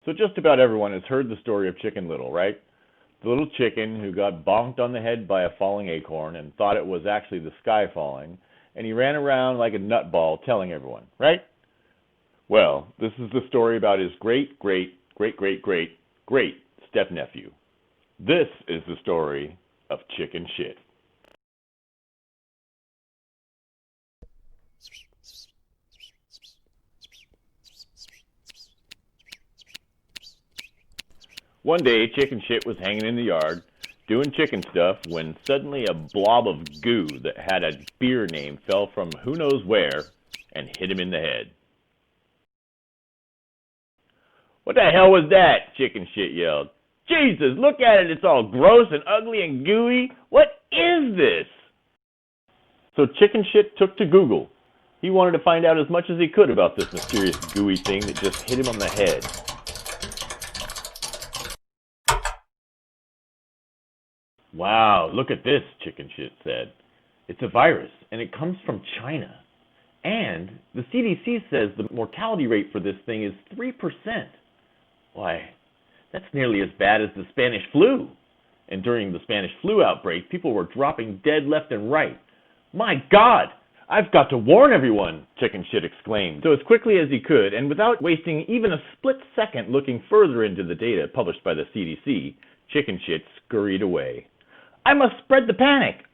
So just about everyone has heard the story of Chicken Little, right? The little chicken who got bonked on the head by a falling acorn and thought it was actually the sky falling, and he ran around like a nutball telling everyone, right? Well, this is the story about his great step-nephew. This is the story of chicken shit. One day, Chicken Shit was hanging in the yard, doing chicken stuff, when suddenly a blob of goo that had a beer name fell from who knows where and hit him in the head. "What the hell was that?" Chicken Shit yelled. "Jesus, look at it, it's all gross and ugly and gooey. What is this?" So Chicken Shit took to Google. He wanted to find out as much as he could about this mysterious gooey thing that just hit him on the head. "Wow, look at this," Chicken Shit said. "It's a virus, and it comes from China. And the CDC says the mortality rate for this thing is 3%. Why, that's nearly as bad as the Spanish flu. And during the Spanish flu outbreak, people were dropping dead left and right. My God, I've got to warn everyone," Chicken Shit exclaimed. So as quickly as he could, and without wasting even a split second looking further into the data published by the CDC, Chicken Shit scurried away. "I must spread the panic.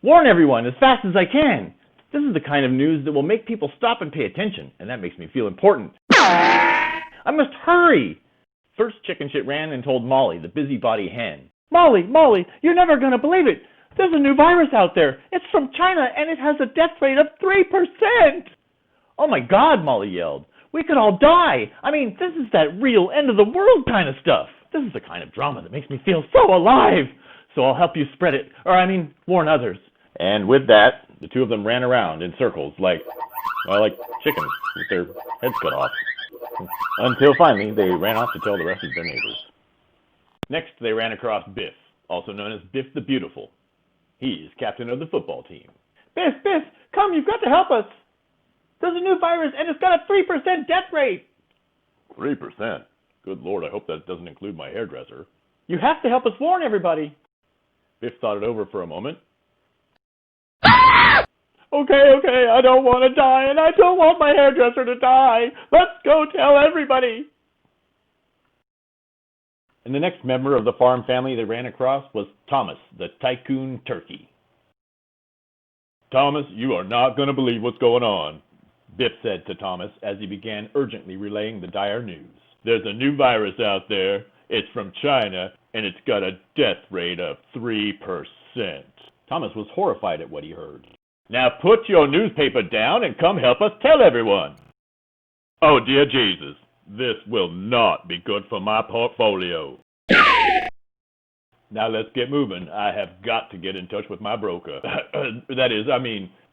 Warn everyone as fast as I can. This is the kind of news that will make people stop and pay attention, and that makes me feel important. I must hurry." First, Chicken Shit ran and told Molly, the busybody hen. Molly, you're never going to believe it. There's a new virus out there. It's from China, and it has a death rate of 3%. "Oh my God," Molly yelled. "We could all die. This is that real end of the world kind of stuff. This is the kind of drama that makes me feel so alive. So I'll help you spread it, warn others." And with that, the two of them ran around in circles like chickens with their heads cut off. Until finally, they ran off to tell the rest of their neighbors. Next, they ran across Biff, also known as Biff the Beautiful. He's captain of the football team. Biff, come, you've got to help us. There's a new virus, and it's got a 3% death rate." 3%? Good Lord, I hope that doesn't include my hairdresser. "You have to help us warn everybody." Biff thought it over for a moment. Okay, I don't want to die, and I don't want my hairdresser to die. Let's go tell everybody." And the next member of the farm family they ran across was Thomas, the tycoon turkey. "Thomas, you are not going to believe what's going on," Biff said to Thomas as he began urgently relaying the dire news. "There's a new virus out there. It's from China, and it's got a death rate of 3%. Thomas was horrified at what he heard. "Now put your newspaper down and come help us tell everyone." "Oh dear Jesus, this will not be good for my portfolio." "Now let's get moving. I have got to get in touch with my broker.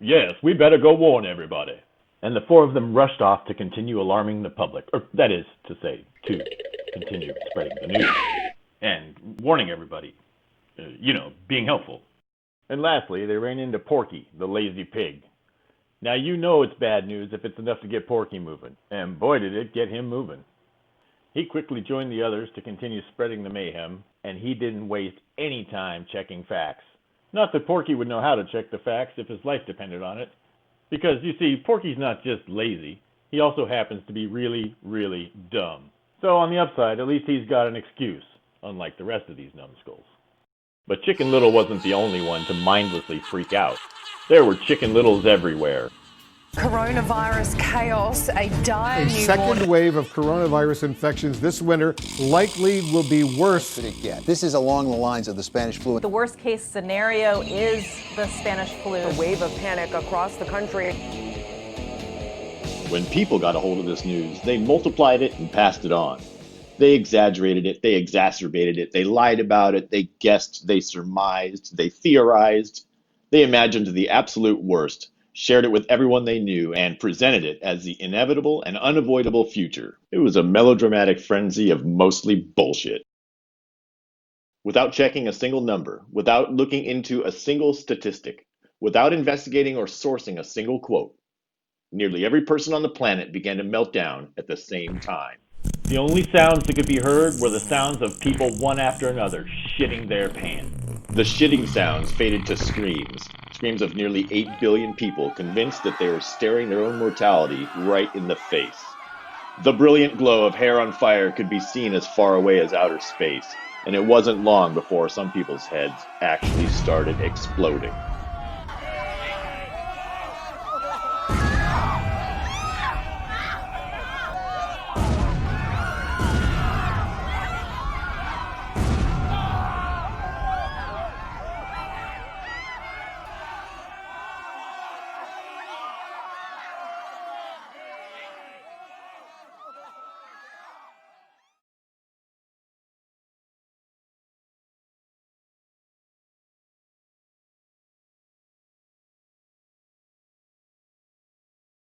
Yes, we better go warn everybody." And the four of them rushed off to continue alarming the public, to continue spreading the news and warning everybody, being helpful. And lastly, they ran into Porky, the lazy pig. Now you know it's bad news if it's enough to get Porky moving, and boy did it get him moving. He quickly joined the others to continue spreading the mayhem, and he didn't waste any time checking facts. Not that Porky would know how to check the facts if his life depended on it, because you see, Porky's not just lazy, he also happens to be really, really dumb. So on the upside, at least he's got an excuse, unlike the rest of these numbskulls. But Chicken Little wasn't the only one to mindlessly freak out. There were Chicken Littles everywhere. Coronavirus chaos, a dire A new second wave of coronavirus infections this winter likely will be worse. This is along the lines of the Spanish flu. The worst case scenario is the Spanish flu. A wave of panic across the country. When people got a hold of this news, they multiplied it and passed it on. They exaggerated it, they exacerbated it, they lied about it, they guessed, they surmised, they theorized, they imagined the absolute worst, shared it with everyone they knew, and presented it as the inevitable and unavoidable future. It was a melodramatic frenzy of mostly bullshit. Without checking a single number, without looking into a single statistic, without investigating or sourcing a single quote, nearly every person on the planet began to melt down at the same time. The only sounds that could be heard were the sounds of people one after another shitting their pants. The shitting sounds faded to screams. Screams of nearly 8 billion people convinced that they were staring their own mortality right in the face. The brilliant glow of hair on fire could be seen as far away as outer space, and it wasn't long before some people's heads actually started exploding.